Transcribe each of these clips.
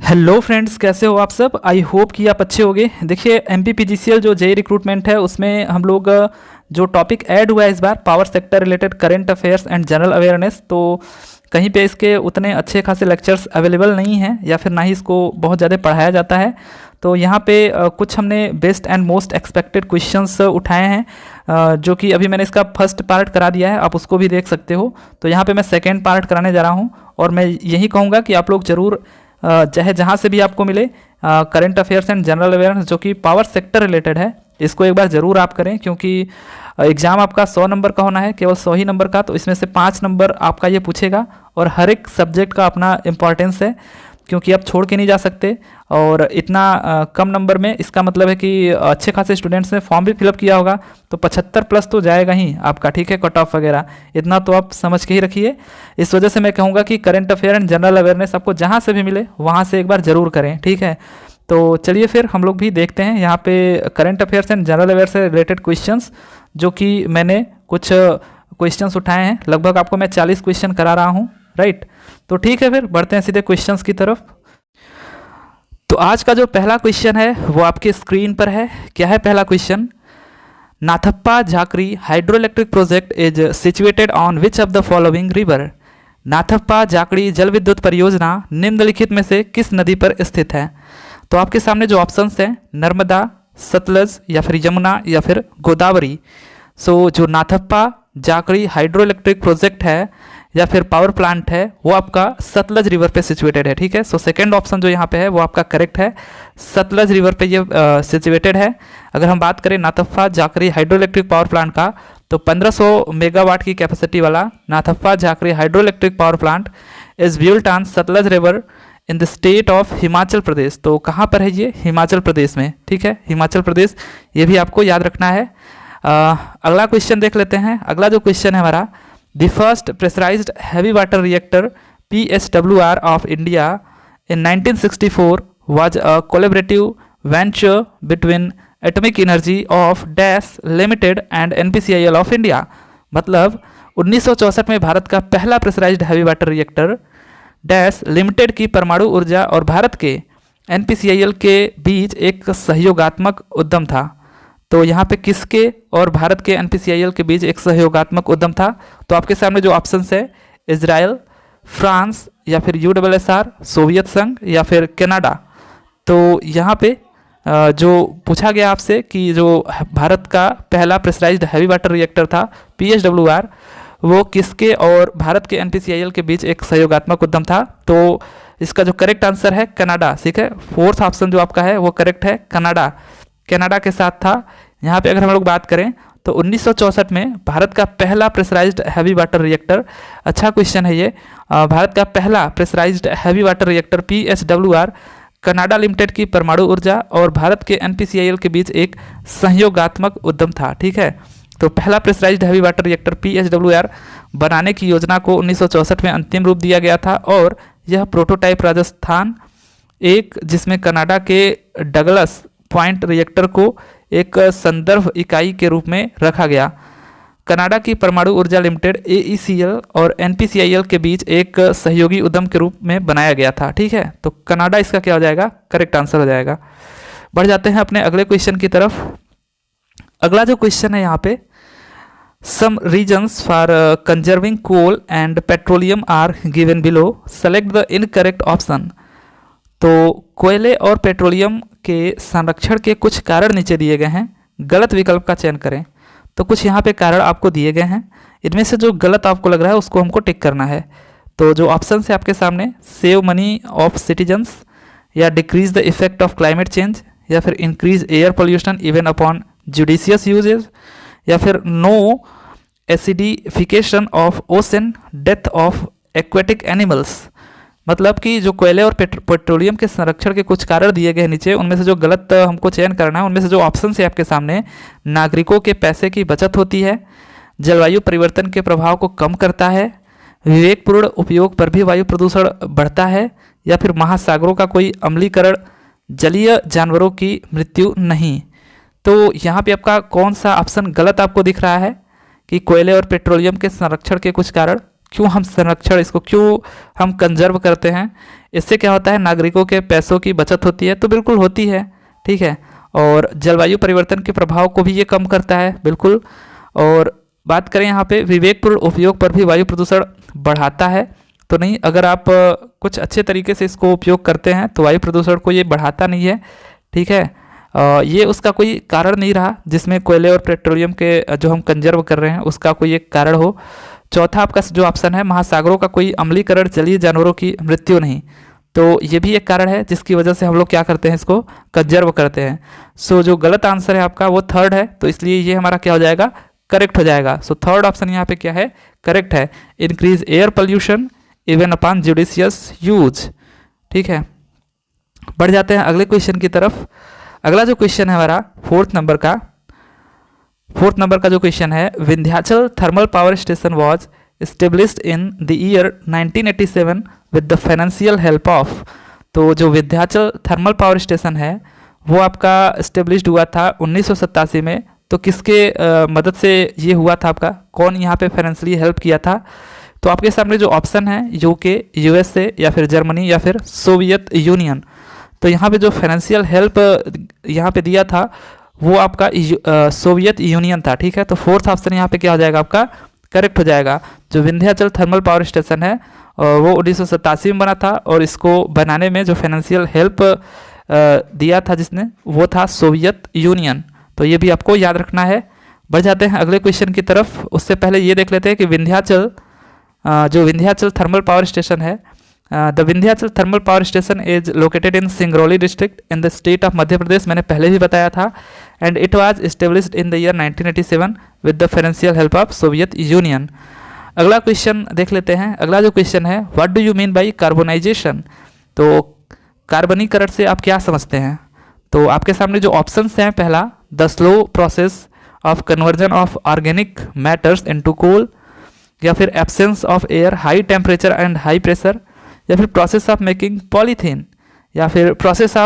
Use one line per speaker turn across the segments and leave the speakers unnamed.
Hello friends, कैसे हो आप सब। आई होप कि आप अच्छे होंगे। देखिए एमपीपीजीसीएल जो जेई रिक्रूटमेंट है उसमें हम लोग जो टॉपिक ऐड हुआ है इस बार power sector related current affairs and general awareness, तो कहीं पे इसके उतने अच्छे खासे लेक्चर्स अवेलेबल नहीं हैं या फिर ना ही इसको बहुत ज़्यादा पढ़ाया जाता है। तो यहाँ पे कुछ हमने best and most expected questions उठाए हैं, जो कि अभी मैंने इसका फर्स्ट पार्ट करा दिया है, आप उसको भी देख सकते हो। तो यहाँ पे मैं सेकेंड पार्ट कराने जा रहा हूँ और मैं यही कहूँगा कि आप लोग ज़रूर चाहे जहाँ से भी आपको मिले current affairs and general awareness जो कि पावर सेक्टर रिलेटेड है, इसको एक बार ज़रूर आप करें, क्योंकि एग्ज़ाम आपका 100 नंबर का होना है, केवल 100 ही नंबर का। तो इसमें से 5 नंबर आपका ये पूछेगा और हर एक सब्जेक्ट का अपना इम्पॉर्टेंस है, क्योंकि आप छोड़ के नहीं जा सकते। और इतना कम नंबर में इसका मतलब है कि अच्छे खासे स्टूडेंट्स ने फॉर्म भी फिलअप किया होगा, तो 75 प्लस तो जाएगा ही आपका, ठीक है, कट ऑफ वगैरह इतना तो आप समझ के ही रखिए। इस वजह से मैं कहूँगा कि current affair and general awareness आपको जहाँ से भी मिले वहाँ से एक बार ज़रूर करें, ठीक है। तो चलिए फिर हम लोग भी देखते हैं यहाँ पे current affairs and general aware से रिलेटेड क्वेश्चंस, जो कि मैंने कुछ क्वेश्चंस उठाए हैं। लगभग आपको मैं 40 क्वेश्चन करा रहा हूँ, राइट। तो ठीक है, फिर बढ़ते हैं सीधे क्वेश्चंस की तरफ। तो आज का जो पहला क्वेश्चन है वो आपके स्क्रीन पर है। क्या है पहला question? Nathpa Jhakri hydro electric project is situated on which of the following river? Nathpa Jhakri जल विद्युत परियोजना निम्नलिखित में से किस नदी पर स्थित है? तो आपके सामने जो ऑप्शंस हैं, नर्मदा, सतलज या फिर यमुना या फिर गोदावरी। सो जो नाथप्पा झाकड़ी हाइड्रो इलेक्ट्रिक प्रोजेक्ट है या फिर पावर प्लांट है वो आपका सतलज रिवर पे सिचुएटेड है, ठीक है। सो सेकंड ऑप्शन जो यहाँ पे है वो आपका करेक्ट है, सतलज रिवर पे ये सिचुएटेड है। अगर हम बात करें Nathpa Jhakri hydro electric power plant का, तो 1500 मेगावाट की कैपेसिटी वाला Nathpa Jhakri hydro electric power plant is built on Sutlej river in the state of Himachal Pradesh. तो कहाँ पर है ये? हिमाचल प्रदेश में, ठीक है, हिमाचल प्रदेश, ये भी आपको याद रखना है। अगला क्वेश्चन देख लेते हैं। अगला जो क्वेश्चन है हमारा, the first pressurised heavy water reactor PHWR of India in 1964 was a collaborative venture between Atomic Energy of Dash Limited and NPCIL of India। मतलब 1964 में भारत का पहला pressurised heavy water reactor dash limited की परमाणु ऊर्जा और भारत के NPCIL के बीच एक सहयोगात्मक उद्यम था। तो यहाँ पे किसके और भारत के NPCIL के बीच एक सहयोगात्मक उद्यम था? तो आपके सामने जो ऑप्शंस है, इजराइल, फ्रांस या फिर USSR सोवियत संघ या फिर कनाडा। तो यहाँ पे जो पूछा गया आपसे कि जो भारत का पहला प्रेशराइज्ड हैवी वाटर रिएक्टर था PHWR, वो किसके और भारत के NPCIL के बीच एक सहयोगात्मक उद्यम था? तो इसका जो करेक्ट आंसर है कनाडा, ठीक है। फोर्थ ऑप्शन जो आपका है वो करेक्ट है, कनाडा, कनाडा के साथ था। यहाँ पे अगर हम लोग बात करें तो 1964 में भारत का पहला प्रेशराइज्ड हैवी वाटर रिएक्टर, अच्छा क्वेश्चन है ये, भारत का पहला pressurised heavy water reactor PHWR Canada limited की परमाणु ऊर्जा और भारत के NPCIL के बीच एक सहयोगात्मक उद्यम था, ठीक है। तो पहला pressurised heavy water reactor PHWR बनाने की योजना को 1964 में अंतिम रूप दिया गया था और यह प्रोटोटाइप राजस्थान एक, जिसमें कनाडा के डगलस पॉइंट रिएक्टर को एक संदर्भ इकाई के रूप में रखा गया। कनाडा की परमाणु ऊर्जा लिमिटेड AECL और NPCIL के बीच एक सहयोगी उद्यम के रूप में बनाया गया था, ठीक है। तो कनाडा इसका क्या हो जाएगा? करेक्ट आंसर हो जाएगा। बढ़ जाते हैं अपने अगले क्वेश्चन की तरफ। अगला जो क्वेश्चन है यहाँ पे, some reasons for conserving coal and petroleum are given below, select the incorrect option. तो कोयले और पेट्रोलियम के संरक्षण के कुछ कारण नीचे दिए गए हैं, गलत विकल्प का चयन करें। तो कुछ यहाँ पे कारण आपको दिए गए हैं, इनमें से जो गलत आपको लग रहा है उसको हमको टिक करना है। तो जो ऑप्शन है आपके सामने, सेव मनी ऑफ सिटीजन्स या decrease the effect of climate change या फिर increase air pollution even upon judicious usages या फिर no acidification of ocean, death of aquatic animals. मतलब कि जो कोयले और पेट्रोलियम के संरक्षण के कुछ कारण दिए गए नीचे, उनमें से जो गलत हमको चयन करना है, उनमें से जो ऑप्शन है आपके सामने, नागरिकों के पैसे की बचत होती है, जलवायु परिवर्तन के प्रभाव को कम करता है, विवेकपूर्ण उपयोग पर भी वायु प्रदूषण बढ़ता है, या फिर महासागरों का कोई अम्लीकरण, जलीय जानवरों की मृत्यु नहीं। तो यहाँ पे आपका कौन सा ऑप्शन गलत आपको दिख रहा है कि कोयले और पेट्रोलियम के संरक्षण के कुछ कारण? क्यों हम संरक्षण, इसको क्यों हम कंजर्व करते हैं, इससे क्या होता है, नागरिकों के पैसों की बचत होती है, तो बिल्कुल होती है, ठीक है। और जलवायु परिवर्तन के प्रभाव को भी ये कम करता है, बिल्कुल। और बात करें यहाँ पे विवेकपूर्ण उपयोग पर भी वायु प्रदूषण बढ़ाता है, तो नहीं, अगर आप कुछ अच्छे तरीके से इसको उपयोग करते हैं तो वायु प्रदूषण को ये बढ़ाता नहीं है, ठीक है। ये उसका कोई कारण नहीं रहा जिसमें कोयले और पेट्रोलियम के जो हम कंजर्व कर रहे हैं उसका कोई एक कारण हो। चौथा आपका जो ऑप्शन है, महासागरों का कोई अम्लीकरण, जलीय जानवरों की मृत्यु नहीं, तो ये भी एक कारण है जिसकी वजह से हम लोग क्या करते हैं, इसको कंजर्व करते हैं। सो जो गलत आंसर है आपका वो थर्ड है, तो इसलिए ये हमारा क्या हो जाएगा, करेक्ट हो जाएगा। सो थर्ड ऑप्शन यहाँ पे क्या है, करेक्ट है। Increase air pollution even upon judicious use, ठीक है। बढ़ जाते हैं अगले क्वेश्चन की तरफ। अगला जो क्वेश्चन है हमारा फोर्थ नंबर का जो क्वेश्चन है, Vindhyachal thermal power station was established in the year 1987 with the financial help of. तो जो विंध्याचल थर्मल पावर स्टेशन है वो आपका एस्टेब्लिश्ड हुआ था 1987 में, तो किसके मदद से ये हुआ था आपका, कौन यहाँ पे फाइनेंशियली हेल्प किया था। तो आपके सामने जो ऑप्शन है, यूके, यूएसए या फिर जर्मनी या फिर सोवियत यूनियन। तो यहाँ पे जो फाइनेंशियल हेल्प यहाँ पे दिया था वो आपका सोवियत यूनियन था, ठीक है। तो फोर्थ ऑप्शन यहाँ पे क्या हो जाएगा, आपका करेक्ट हो जाएगा। जो विंध्याचल थर्मल पावर स्टेशन है वो 1987 में बना था, और इसको बनाने में जो फाइनेंशियल हेल्प दिया था जिसने, वो था सोवियत यूनियन। तो ये भी आपको याद रखना है। बढ़ जाते हैं अगले क्वेश्चन की तरफ। उससे पहले ये देख लेते हैं कि जो विंध्याचल थर्मल पावर स्टेशन है, the Vindhyachal thermal power station is located in Singrauli district in the state of Madhya Pradesh, मैंने पहले भी बताया था। And it was established in the year 1987 with the financial help of Soviet Union. अगला क्वेश्चन देख लेते हैं। अगला जो क्वेश्चन है, what do you mean by carbonisation. तो कार्बनीकरण से आप क्या समझते हैं। तो आपके सामने जो ऑप्शंस हैं, पहला the slow process of conversion of organic matters into coal, या फिर absence of air, high temperature and high pressure, या फिर प्रोसेस ऑफ मेकिंग पॉलीथीन, या फिर process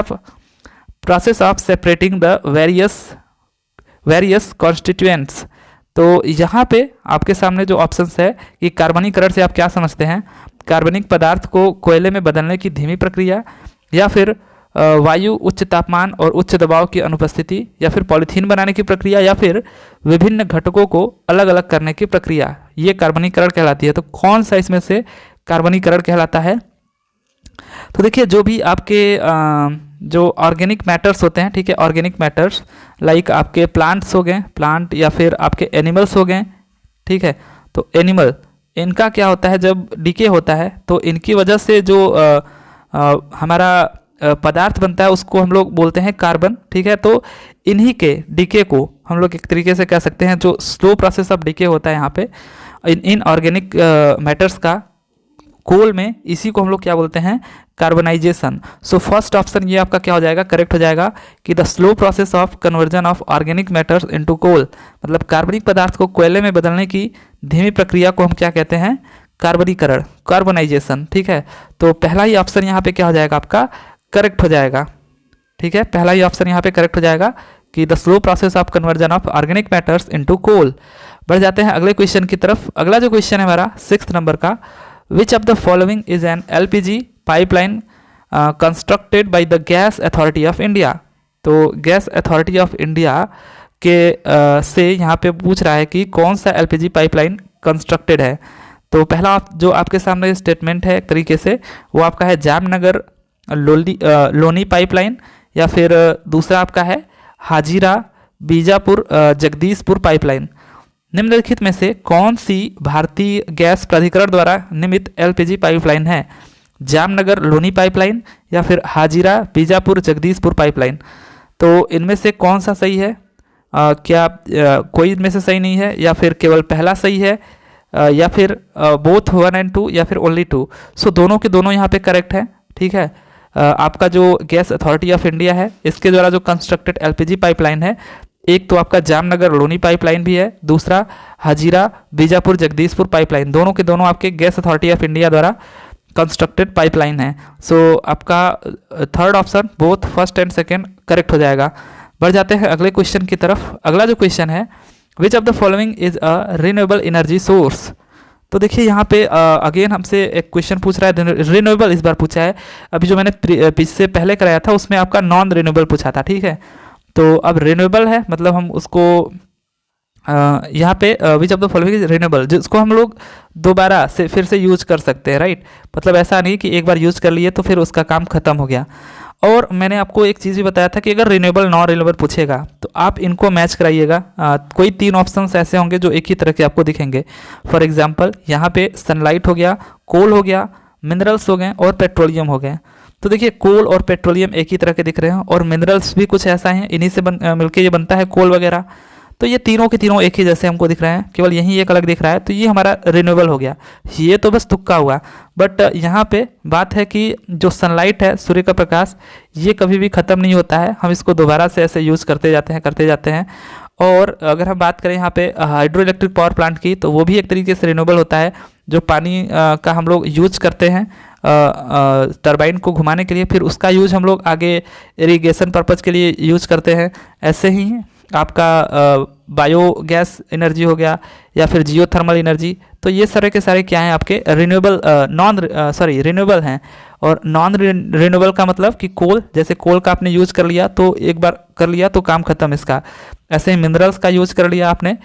of separating the various constituents. तो यहाँ पे आपके सामने जो ऑप्शंस है कि कार्बनीकरण से आप क्या समझते हैं, कार्बनिक पदार्थ को कोयले में बदलने की धीमी प्रक्रिया, या फिर वायु, उच्च तापमान और उच्च दबाव की अनुपस्थिति, या फिर पॉलीथीन बनाने की प्रक्रिया, या फिर विभिन्न घटकों को अलग अलग करने की प्रक्रिया, ये कार्बनीकरण कहलाती है। तो कौन सा इसमें से कार्बनीकरण कहलाता है। तो देखिए, जो भी आपके जो ऑर्गेनिक मैटर्स होते हैं, ठीक है, ऑर्गेनिक मैटर्स लाइक आपके प्लांट्स हो गए, प्लांट, या फिर आपके एनिमल्स हो गए, ठीक है। तो एनिमल, इनका क्या होता है, जब डीके होता है तो इनकी वजह से जो हमारा पदार्थ बनता है उसको हम लोग बोलते हैं कार्बन, ठीक है। तो इन्हीं के डीके को हम लोग एक तरीके से कह सकते हैं, जो स्लो प्रोसेस ऑफ डीके होता है यहाँ पे इन ऑर्गेनिक मैटर्स का कोल में, इसी को हम लोग क्या बोलते हैं, कार्बनाइजेशन। सो फर्स्ट ऑप्शन ये आपका क्या हो जाएगा, करेक्ट हो जाएगा कि the slow process of conversion of organic matters into coal, मतलब कार्बनिक पदार्थ को कोयले में बदलने की धीमी प्रक्रिया को हम क्या कहते हैं, कार्बनीकरण, कार्बनाइजेशन, ठीक है। तो पहला ही ऑप्शन यहाँ पे क्या हो जाएगा, आपका करेक्ट हो जाएगा, ठीक है। पहला ही ऑप्शन यहाँ पे करेक्ट हो जाएगा कि the slow process of conversion of organic matters into coal. बढ़ जाते हैं अगले क्वेश्चन की तरफ। अगला जो क्वेश्चन है हमारा 6th नंबर का, विच of the following is an LPG pipeline constructed by the gas authority of India. तो गैस अथॉरिटी ऑफ इंडिया के से यहाँ पे पूछ रहा है कि कौन सा LPG पाइपलाइन कंस्ट्रक्टेड है। तो पहला जो आपके सामने स्टेटमेंट है एक तरीके से, वो आपका है जामनगर लोनी पाइपलाइन, या फिर दूसरा आपका है हाजीरा बीजापुर जगदीशपुर पाइपलाइन। निम्नलिखित में से कौन सी भारतीय गैस प्राधिकरण द्वारा निर्मित LPG पाइपलाइन है, जामनगर लोनी पाइपलाइन या फिर हाजीरा बीजापुर जगदीशपुर पाइपलाइन। तो इनमें से कौन सा सही है, क्या कोई इनमें से सही नहीं है, या फिर केवल पहला सही है, या फिर बोथ 1 and 2, या फिर ओनली 2। सो दोनों के दोनों यहाँ पे करेक्ट है, ठीक है। आपका जो गैस अथॉरिटी ऑफ इंडिया है इसके द्वारा जो कंस्ट्रक्टेड LPG पाइपलाइन है, एक तो आपका जामनगर लोनी पाइपलाइन भी है, दूसरा हाजीरा बीजापुर जगदीशपुर पाइपलाइन, दोनों के दोनों आपके गैस अथॉरिटी ऑफ इंडिया द्वारा कंस्ट्रक्टेड पाइपलाइन है। सो आपका third option both first and second correct हो जाएगा। बढ़ जाते हैं अगले क्वेश्चन की तरफ। अगला जो क्वेश्चन है, विच of the following is a renewable energy source. तो देखिए यहाँ पे अगेन हमसे एक क्वेश्चन पूछ रहा है, रिन्यूएबल इस बार पूछा है। अभी जो मैंने इससे पहले कराया था उसमें आपका नॉन रिन्यूएबल पूछा था, ठीक है। तो अब रिन्यूएबल है, मतलब हम उसको यहाँ पे विच of the following is renewable, जिसको हम लोग दोबारा से फिर से यूज कर सकते हैं, राइट। मतलब ऐसा नहीं कि एक बार यूज कर लिए तो फिर उसका काम खत्म हो गया। और मैंने आपको एक चीज़ भी बताया था कि अगर रिन्यूएबल नॉन रिन्यूएबल पूछेगा तो आप इनको मैच कराइएगा। कोई 3 ऑप्शंस ऐसे होंगे जो एक ही तरह के आपको दिखेंगे। फॉर एग्जांपल यहाँ पे सनलाइट हो गया, कोल हो गया, मिनरल्स हो गए और पेट्रोलियम हो गए। तो देखिए कोल और पेट्रोलियम एक ही तरह के दिख रहे हैं और मिनरल्स भी कुछ ऐसा है, इन्हीं से मिलके ये बनता है कोल वगैरह। तो ये तीनों के तीनों एक ही जैसे हमको दिख रहे हैं, केवल यही एक अलग दिख रहा है, तो ये हमारा रिन्यूएबल हो गया। ये तो बस तुक्का हुआ, बट यहाँ पे बात है कि जो सनलाइट है, सूर्य का प्रकाश, ये कभी भी ख़त्म नहीं होता है, हम इसको दोबारा से ऐसे यूज़ करते जाते हैं। और अगर हम बात करें यहाँ पे हाइड्रो इलेक्ट्रिक पावर प्लांट की, तो वो भी एक तरीके से रिन्यूएबल होता है, जो पानी का हम लोग यूज करते हैं टरबाइन को घुमाने के लिए, फिर उसका यूज हम लोग आगे इरिगेशन पर्पज़ के लिए यूज करते हैं। ऐसे ही आपका बायोगैस एनर्जी हो गया या फिर जियोथर्मल एनर्जी, तो ये सारे के सारे क्या हैं आपके रिन्यूएबल रिन्यूएबल हैं। और नॉन रिन्यूएबल का मतलब कि कोल, जैसे कोल का आपने यूज़ कर लिया तो एक बार कर लिया तो काम खत्म इसका। ऐसे ही मिनरल्स का यूज़ कर लिया आपने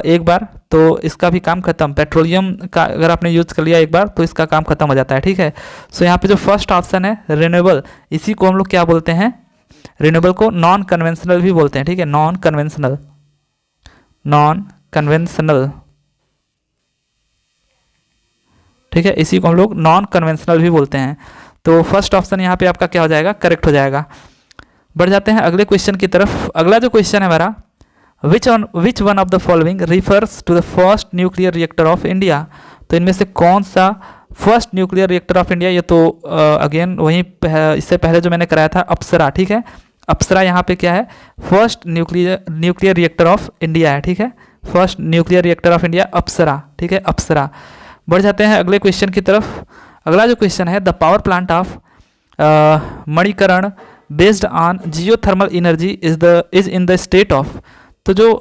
एक बार तो इसका भी काम खत्म। पेट्रोलियम का अगर आपने यूज़ कर लिया एक बार तो इसका काम खत्म हो जाता है, ठीक है। सो यहाँ पे जो फर्स्ट ऑप्शन है रिन्यूएबल, इसी को हम लोग क्या बोलते हैं, रिन्यूएबल को नॉन कन्वेंशनल भी बोलते हैं, ठीक है। नॉन कन्वेंशनल ठीक है, इसी को हम लोग नॉन कन्वेंशनल भी बोलते हैं। तो फर्स्ट ऑप्शन यहाँ पे आपका क्या हो जाएगा, करेक्ट हो जाएगा। बढ़ जाते हैं अगले क्वेश्चन की तरफ। अगला जो क्वेश्चन है हमारा, which one of the following refers to the first nuclear reactor of India. तो इनमें से कौन सा first nuclear reactor of India, ये तो अगेन वहीं इससे पहले जो मैंने कराया था अप्सरा, ठीक है। अप्सरा यहाँ पे क्या है, first nuclear reactor of India है, ठीक है। First nuclear reactor of India Apsara, ठीक है, अप्सरा। बढ़ जाते हैं अगले क्वेश्चन की तरफ। अगला जो क्वेश्चन है, the power plant of Manikaran based on geothermal energy is in the state of. तो जो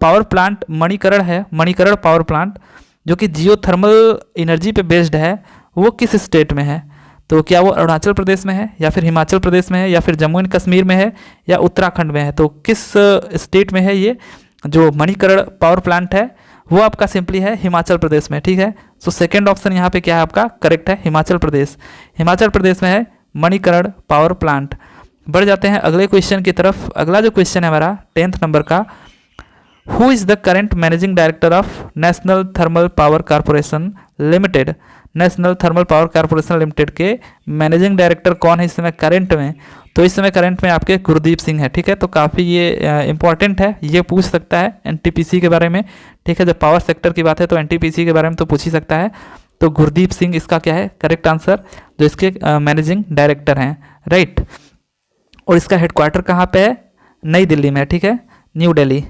पावर प्लांट मणिकरण है, मणिकरण पावर प्लांट जो कि जियोथर्मल एनर्जी पे बेस्ड है, वो किस स्टेट में है। तो क्या वो अरुणाचल प्रदेश में है या फिर हिमाचल प्रदेश में है या फिर जम्मू एंड कश्मीर में है या उत्तराखंड में है। तो किस स्टेट में है ये जो मणिकरण पावर प्लांट है, वो आपका सिंपली है हिमाचल प्रदेश में, ठीक है। सो सेकेंड ऑप्शन यहाँ पे क्या है आपका, करेक्ट है, हिमाचल प्रदेश। हिमाचल प्रदेश में है मणिकरण पावर प्लांट। बढ़ जाते हैं अगले क्वेश्चन की तरफ। अगला जो क्वेश्चन है हमारा 10th नंबर का, who is the current managing director of national thermal power corporation limited. National thermal power corporation limited के मैनेजिंग डायरेक्टर कौन है इस समय करंट में। तो इस समय करंट में आपके गुरदीप सिंह है, ठीक है। तो काफ़ी ये इंपॉर्टेंट है, ये पूछ सकता है एनटीपीसी के बारे में, ठीक है। जब पावर सेक्टर की बात है तो एनटीपीसी के बारे में तो पूछ ही सकता है। तो गुरदीप सिंह इसका क्या है करेक्ट आंसर, जो इसके मैनेजिंग डायरेक्टर हैं, राइट। और इसका हेडक्वार्टर कहाँ पे है, नई दिल्ली में, ठीक है, न्यू दिल्ली।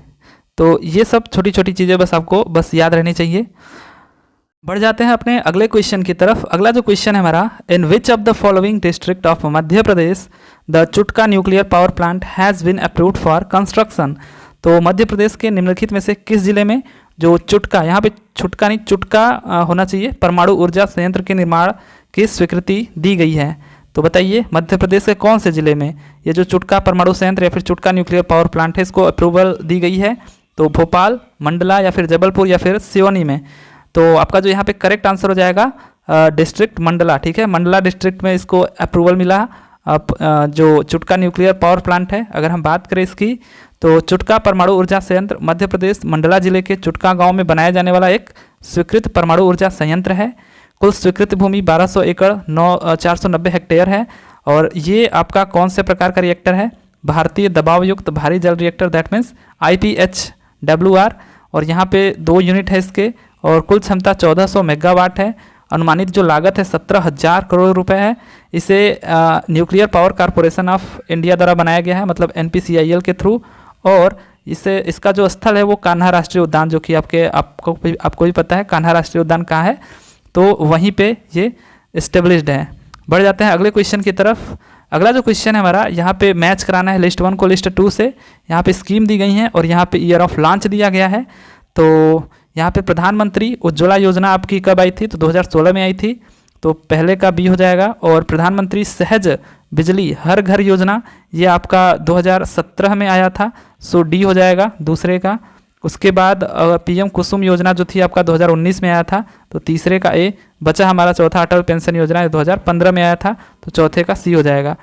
तो ये सब छोटी छोटी चीज़ें बस आपको बस याद रहनी चाहिए। बढ़ जाते हैं अपने अगले क्वेश्चन की तरफ। अगला जो क्वेश्चन है हमारा, in which of the following district of Madhya Pradesh the Chutka nuclear power plant has been approved for construction. तो मध्य प्रदेश के निम्नलिखित में से किस जिले में जो चुटका, यहाँ पे छुटका नहीं चुटका होना चाहिए, परमाणु ऊर्जा संयंत्र के निर्माण की स्वीकृति दी गई है। तो बताइए मध्य प्रदेश के कौन से जिले में ये जो चुटका परमाणु संयंत्र या फिर चुटका न्यूक्लियर पावर प्लांट है इसको अप्रूवल दी गई है। तो भोपाल, मंडला या फिर जबलपुर या फिर सिवनी में। तो आपका जो यहाँ पे करेक्ट आंसर हो जाएगा डिस्ट्रिक्ट मंडला, ठीक है। मंडला डिस्ट्रिक्ट में इसको अप्रूवल मिला। अब जो चुटका न्यूक्लियर पावर प्लांट है, अगर हम बात करें इसकी, तो चुटका परमाणु ऊर्जा संयंत्र मध्य प्रदेश मंडला जिले के चुटका गांव में बनाया जाने वाला एक स्वीकृत परमाणु ऊर्जा संयंत्र है। कुल स्वीकृत भूमि 1200 एकड़ 490 हेक्टेयर है। और ये आपका कौन से प्रकार का रिएक्टर है, भारतीय दबाव युक्त भारी जल रिएक्टर, दैट मीन्स IPHWR। और यहाँ पे 2 यूनिट है इसके और कुल क्षमता 1400 मेगावाट है। अनुमानित जो लागत है 17,000 करोड़ रुपए है। इसे nuclear power corporation of India द्वारा बनाया गया है, मतलब NPCIL के थ्रू। और इसका जो स्थल है वो कान्हा राष्ट्रीय उद्यान, जो कि आपको भी पता है कान्हा राष्ट्रीय उद्यान कहाँ है, तो वहीं पे ये इस्टेब्लिश्ड है। बढ़ जाते हैं अगले क्वेश्चन की तरफ। अगला जो क्वेश्चन है हमारा, यहाँ पे मैच कराना है लिस्ट 1 को लिस्ट 2 से। यहाँ पे स्कीम दी गई है और यहाँ पे ईयर ऑफ लॉन्च दिया गया है। तो यहाँ पे प्रधानमंत्री उज्ज्वला योजना आपकी कब आई थी, तो 2016 में आई थी, तो पहले का बी हो जाएगा। और प्रधानमंत्री सहज बिजली हर घर योजना ये आपका 2017 में आया था, सो डी हो जाएगा दूसरे का। उसके बाद पीएम कुसुम योजना जो थी आपका 2019 में आया था, तो तीसरे का ए बचा हमारा। चौथा अटल पेंशन योजना 2015 में आया था, तो चौथे का सी हो जाएगा।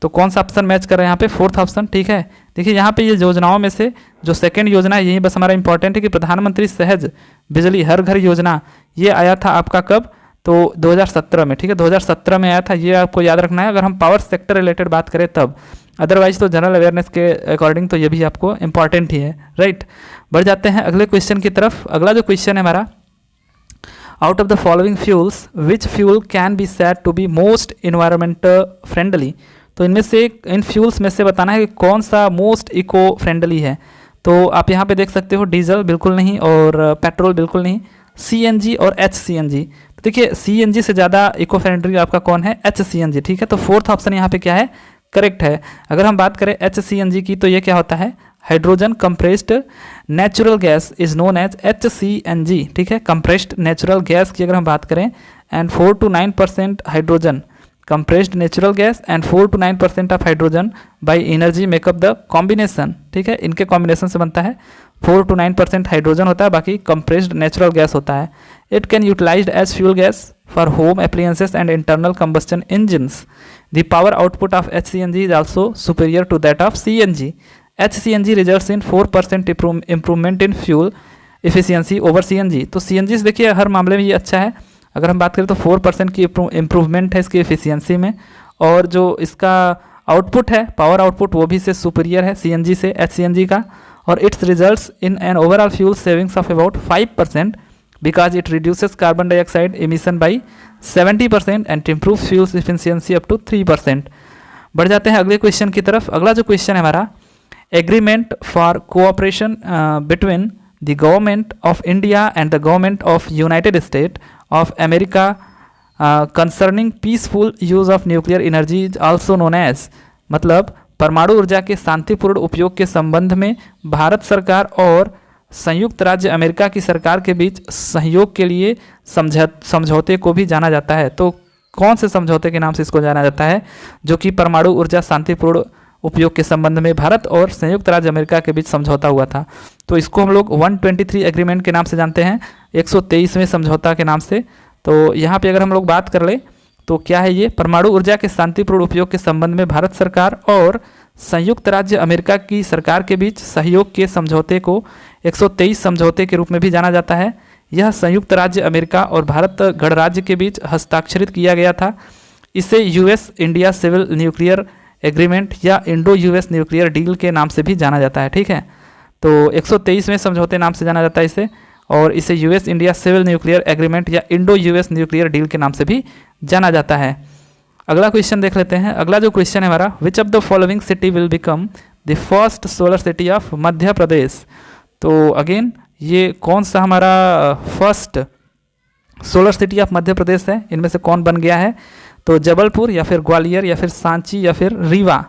तो कौन सा ऑप्शन मैच कर रहे हैं यहाँ पे, फोर्थ ऑप्शन, ठीक है। देखिए यहाँ पे ये योजनाओं में से जो सेकंड योजना है यही बस हमारा इंपॉर्टेंट है कि प्रधानमंत्री सहज बिजली हर घर योजना ये आया था आपका कब, तो 2017 में, ठीक है, 2017 में आया था, ये आपको याद रखना है अगर हम पावर सेक्टर रिलेटेड बात करें तब। अदरवाइज तो जनरल अवेयरनेस के अकॉर्डिंग तो ये भी आपको इंपॉर्टेंट ही है, राइट। बढ़ जाते हैं अगले क्वेश्चन की तरफ। अगला जो क्वेश्चन है हमारा, out of the following fuels which fuel can be said to be most environment friendly. तो इनमें से इन फ्यूल्स में से बताना है कि कौन सा मोस्ट इको फ्रेंडली है। तो आप यहाँ पे देख सकते हो डीजल बिल्कुल नहीं, और पेट्रोल बिल्कुल नहीं, सीएनजी और एचसीएनजी। तो देखिए सीएनजी से ज़्यादा इको फ्रेंडली आपका कौन है, एचसीएनजी, ठीक है। तो फोर्थ ऑप्शन यहाँ पे क्या है, करेक्ट है। अगर हम बात करें एचसीएनजी की, तो ये क्या होता है, hydrogen compressed natural gas is known as HCNG, ठीक है। कंप्रेस्ड नेचुरल गैस की अगर हम बात करें, and 4 to 9% hydrogen compressed natural gas and 4 to 9% of hydrogen by energy makeup the combination, ठीक है। इनके कॉम्बिनेशन से बनता है, 4 to 9% हाइड्रोजन होता है, बाकी compressed नेचुरल गैस होता है। It can utilised as fuel gas for home appliances and internal combustion engines. The power output of HCNG is also superior to that of CNG। HCNG results in 4% improvement in fuel efficiency over CNG। तो CNG से देखिए हर मामले में ये अच्छा है। अगर हम बात करें तो 4% की इम्प्रूवमेंट है इसकी एफिशिएंसी में, और जो इसका आउटपुट है पावर आउटपुट वो भी से सुपीरियर है CNG से, HCNG का। और it's results in an overall fuel savings of about 5% because it reduces carbon dioxide emission by 70% and improve fuels efficiency up to 3%। बढ़ जाते हैं अगले क्वेश्चन की तरफ। अगला जो क्वेश्चन है हमारा, agreement for cooperation between the government of India and the government of United State of America concerning peaceful use of nuclear energy is also known as. मतलब परमाणु ऊर्जा के शांतिपूर्ण उपयोग के संबंध में भारत सरकार और संयुक्त राज्य अमेरिका की सरकार के बीच सहयोग के लिए समझौते को भी जाना जाता है। तो कौन से समझौते के नाम से इसको जाना जाता है, जो कि परमाणु ऊर्जा शांतिपूर्ण उपयोग के संबंध में भारत और संयुक्त राज्य अमेरिका के बीच समझौता हुआ था। तो इसको हम लोग 123 एग्रीमेंट के नाम से जानते हैं, 123वें समझौता के नाम से। तो यहाँ पे अगर हम लोग बात कर ले तो क्या है ये, परमाणु ऊर्जा के शांतिपूर्ण उपयोग के संबंध में भारत सरकार और संयुक्त राज्य अमेरिका की सरकार के बीच सहयोग के समझौते को 123 समझौते के रूप में भी जाना जाता है। यह संयुक्त राज्य अमेरिका और भारत गणराज्य के बीच हस्ताक्षरित किया गया था। इसे US India civil nuclear agreement या इंडो यूएस न्यूक्लियर डील के नाम से भी जाना जाता है, ठीक है। तो 123वें समझौते नाम से जाना जाता है इसे, और इसे US India civil nuclear agreement या इंडो यूएस न्यूक्लियर डील के नाम से भी जाना जाता है। अगला क्वेश्चन देख लेते हैं। अगला जो क्वेश्चन है हमारा, which of the following city will become the first solar city of Madhya Pradesh. तो अगेन ये कौन सा हमारा first solar city of Madhya Pradesh है, इनमें से कौन बन गया है, तो जबलपुर या फिर ग्वालियर या फिर सांची या फिर रीवा।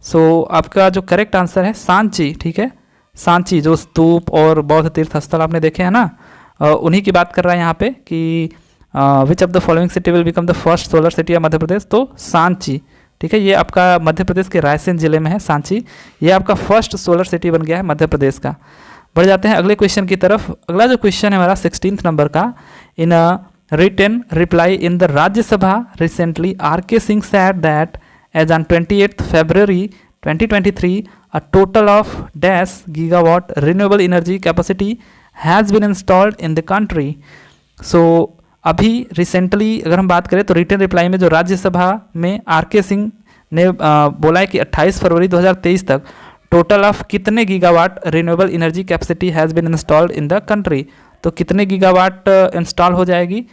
सो आपका जो करेक्ट आंसर है सांची, ठीक है। सांची जो स्तूप और बौद्ध तीर्थ स्थल आपने देखे हैं ना, उन्हीं की बात कर रहा है यहाँ पे कि which of the following city will become the first solar city of Madhya Pradesh. तो सांची, ठीक है, ये आपका मध्य प्रदेश के रायसेन जिले में है सांची। ये आपका फर्स्ट सोलर सिटी बन गया है मध्य प्रदेश का। बढ़ जाते हैं अगले क्वेश्चन की तरफ। अगला जो क्वेश्चन है हमारा 16th नंबर का, इन written reply in the Rajya Sabha recently, R.K. Singh said that as on 28th February 2023, a total of dash gigawatt renewable energy capacity has been installed in the country. So अभी recently अगर हम बात करें तो return reply में जो राज्यसभा में R.K. Singh ने बोला है कि 28 फरवरी 2023 तक टोटल ऑफ कितने gigawatt renewable energy capacity has been installed in the country. तो कितने गीगावाट इंस्टॉल हो जाएगी,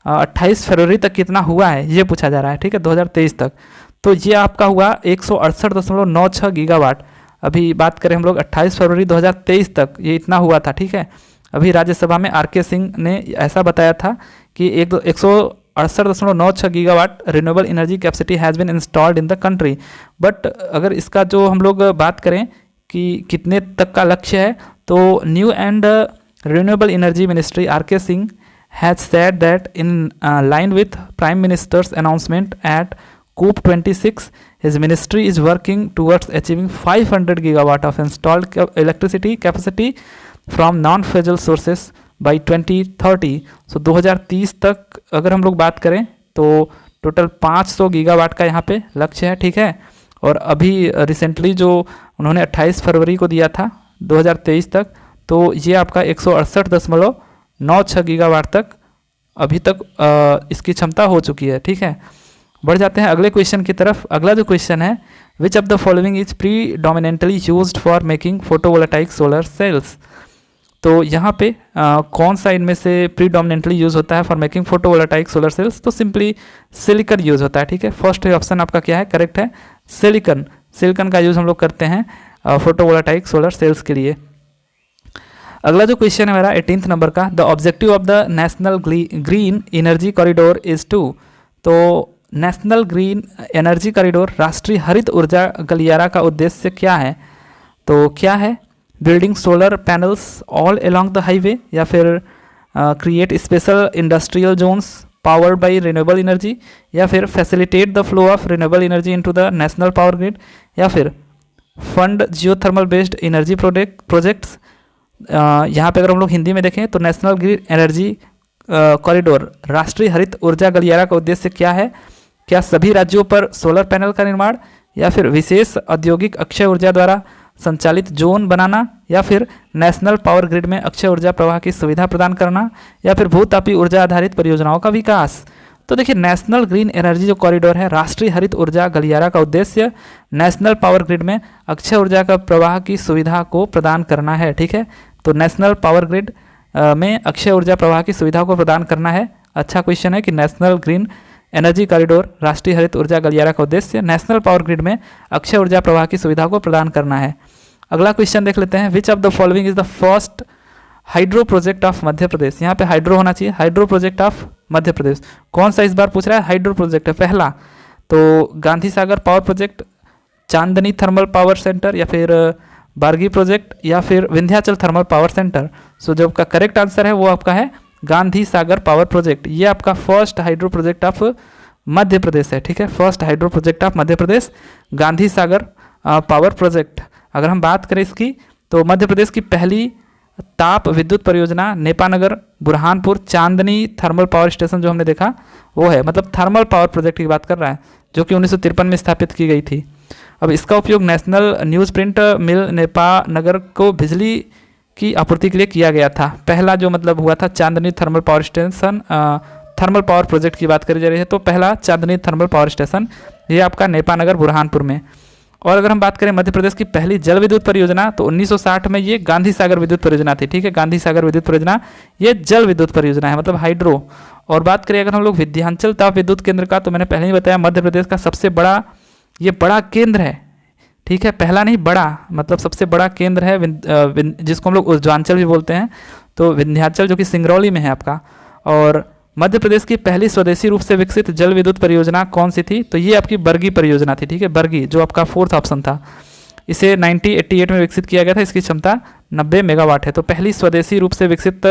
28 फरवरी तक कितना हुआ है ये पूछा जा रहा है, ठीक है, 2023 तक। तो ये आपका हुआ 168.96 गीगावाट। अभी बात करें हम लोग 28 फरवरी 2023 तक ये इतना हुआ था, ठीक है। अभी राज्यसभा में R.K. सिंह ने ऐसा बताया था कि 168.96 gigawatt renewable energy capacity has been installed in the country. But अगर इसका जो हम लोग बात करें कि कितने तक का लक्ष्य है, तो new and Renewable Energy Ministry R.K. Singh has said that in line with Prime Minister's announcement at COP26, his ministry is working towards achieving 500 gigawatt of installed electricity capacity from non-fossil sources by 2030. सो 2030 तक अगर हम लोग बात करें तो total 500 gigawatt का यहाँ पे लक्ष्य है, ठीक है। और अभी रिसेंटली जो उन्होंने 28 फरवरी को दिया था 2023 तक, तो ये आपका 168.96 गीगावाट तक अभी तक इसकी क्षमता हो चुकी है, ठीक है। बढ़ जाते हैं अगले क्वेश्चन की तरफ। अगला जो क्वेश्चन है, विच of the following is predominantly used for making photovoltaic solar cells. तो यहाँ पे कौन सा इनमें से प्रीडोमिनेंटली यूज़ होता है for making photovoltaic solar cells, तो सिंपली सिलिकॉन यूज़ होता है, ठीक है। फर्स्ट ऑप्शन आपका क्या है, करेक्ट है, सिलिकॉन। सिलिकॉन का यूज़ हम लोग करते हैं फोटोवोल्टाइक सोलर सेल्स के लिए। अगला जो क्वेश्चन है मेरा 18th नंबर का, the objective of the national green energy corridor is to. तो नेशनल ग्रीन एनर्जी कॉरिडोर राष्ट्रीय हरित ऊर्जा गलियारा का उद्देश्य क्या है, तो क्या है, building solar panels all along the highway, या फिर create special industrial zones powered by renewable energy, या फिर facilitate the flow of renewable energy into the national power grid, या फिर fund geothermal based energy projects. यहाँ पे अगर हम लोग हिंदी में देखें तो नेशनल ग्रीन एनर्जी कॉरिडोर राष्ट्रीय हरित ऊर्जा गलियारा का उद्देश्य क्या है, क्या सभी राज्यों पर सोलर पैनल का निर्माण, या फिर विशेष औद्योगिक अक्षय ऊर्जा द्वारा संचालित जोन बनाना, या फिर नेशनल पावर ग्रिड में अक्षय ऊर्जा प्रवाह की सुविधा प्रदान करना, या फिर भूतापी ऊर्जा आधारित परियोजनाओं का विकास। तो देखिए नेशनल ग्रीन एनर्जी जो कॉरिडोर है राष्ट्रीय हरित ऊर्जा गलियारा का उद्देश्य नेशनल पावर ग्रिड में अक्षय ऊर्जा का प्रवाह की सुविधा को प्रदान करना है, ठीक है। तो नेशनल पावर ग्रिड में अक्षय ऊर्जा प्रवाह की सुविधा को प्रदान करना है। अच्छा क्वेश्चन है कि नेशनल ग्रीन एनर्जी कॉरिडोर राष्ट्रीय हरित ऊर्जा गलियारा का उद्देश्य नेशनल पावर ग्रिड में अक्षय ऊर्जा प्रवाह की सुविधा को प्रदान करना है। अगला क्वेश्चन देख लेते हैं, which of the following is the first hydro project of Madhya Pradesh. यहाँ पे हाइड्रो होना चाहिए, hydro project of Madhya Pradesh कौन सा इस बार पूछ रहा है, हाइड्रो प्रोजेक्ट है पहला, तो गांधी सागर पावर प्रोजेक्ट, चांदनी थर्मल पावर सेंटर, या फिर बारगी प्रोजेक्ट, या फिर विंध्याचल थर्मल पावर सेंटर। सो जो आपका करेक्ट आंसर है वो आपका है गांधी सागर पावर प्रोजेक्ट। ये आपका first hydro project of Madhya Pradesh है, ठीक है। First hydro project of Madhya Pradesh Gandhi Sagar power project. अगर हम बात करें इसकी तो मध्य प्रदेश की पहली ताप विद्युत परियोजना नेपानगर बुरहानपुर चांदनी थर्मल पावर स्टेशन जो हमने देखा वो है, मतलब थर्मल पावर प्रोजेक्ट की बात कर रहा है, जो कि 1953 में स्थापित की गई थी। अब इसका उपयोग नेशनल न्यूज़ प्रिंट मिल नेपानगर को बिजली की आपूर्ति के लिए किया गया था। पहला जो मतलब हुआ था Chandni thermal power station, thermal power project की बात करी जा रही है, तो पहला चांदनी थर्मल पावर स्टेशन ये आपका नेपानगर बुरहानपुर में। और अगर हम बात करें मध्य प्रदेश की पहली जल विद्युत परियोजना तो 1960 में ये गांधी सागर विद्युत परियोजना थी, ठीक है। गांधी सागर विद्युत परियोजना ये जल विद्युत परियोजना है, मतलब हाइड्रो। और बात करें अगर हम लोग विंध्याचल ताप विद्युत केंद्र का, तो मैंने पहले ही बताया मध्य प्रदेश का सबसे बड़ा ये बड़ा केंद्र है, ठीक है। पहला नहीं बड़ा, मतलब सबसे बड़ा केंद्र है जिसको हम लोग ऊर्ध्वांचल भी बोलते हैं, तो विंध्याचल जो कि सिंगरौली में है आपका। और मध्य प्रदेश की पहली स्वदेशी रूप से विकसित जल विद्युत परियोजना कौन सी थी, तो ये आपकी बरगी परियोजना थी, ठीक है। बरगी जो आपका फोर्थ ऑप्शन था, इसे 1988 में विकसित किया गया था, इसकी क्षमता 90 मेगावाट है। तो पहली स्वदेशी रूप से विकसित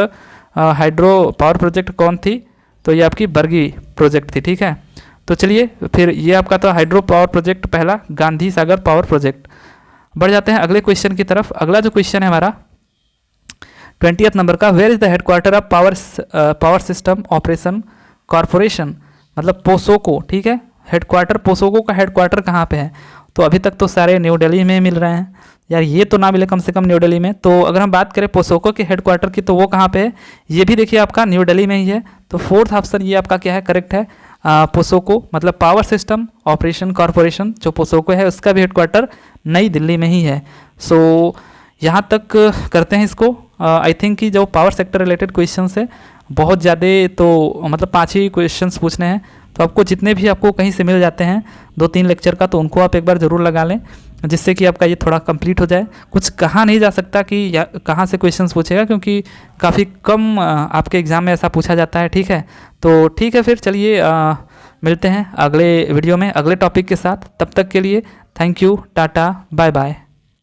हाइड्रो पावर प्रोजेक्ट कौन थी, तो ये आपकी बरगी प्रोजेक्ट थी, ठीक है। तो चलिए फिर ये आपका तो हाइड्रो पावर प्रोजेक्ट पहला गांधी सागर पावर प्रोजेक्ट। बढ़ जाते हैं अगले क्वेश्चन की तरफ। अगला जो क्वेश्चन है हमारा 20th नंबर का, where is the headquarter of power system operation corporation, मतलब पोसोको, ठीक है। हेडक्वार्टर पोसोको का हेडक्वार्टर कहाँ पे है, तो अभी तक तो सारे न्यू दिल्ली में मिल रहे हैं यार, ये तो ना मिले कम से कम न्यू दिल्ली में। तो अगर हम बात करें पोसोको के हेडक्वार्टर की तो वो कहाँ पे है, ये भी देखिए आपका न्यू दिल्ली में ही है। तो फोर्थ ऑप्शन ये आपका क्या है, करेक्ट है, पोसोको मतलब पावर सिस्टम ऑपरेशन कॉरपोरेशन जो पोसोको है उसका भी हेडक्वार्टर नई दिल्ली में ही है। सो यहाँ तक करते हैं इसको। आई थिंक कि जो पावर सेक्टर रिलेटेड क्वेश्चंस है बहुत ज़्यादा, तो मतलब 5 ही क्वेश्चंस पूछने हैं, तो आपको जितने भी आपको कहीं से मिल जाते हैं 2-3 लेक्चर का, तो उनको आप एक बार ज़रूर लगा लें, जिससे कि आपका ये थोड़ा कंप्लीट हो जाए। कुछ कहा नहीं जा सकता कि कहाँ से क्वेश्चंस पूछेगा, क्योंकि काफ़ी कम आपके एग्ज़ाम में ऐसा पूछा जाता है, ठीक है। तो ठीक है, फिर चलिए मिलते हैं अगले वीडियो में अगले टॉपिक के साथ। तब तक के लिए thank you, tata, bye bye.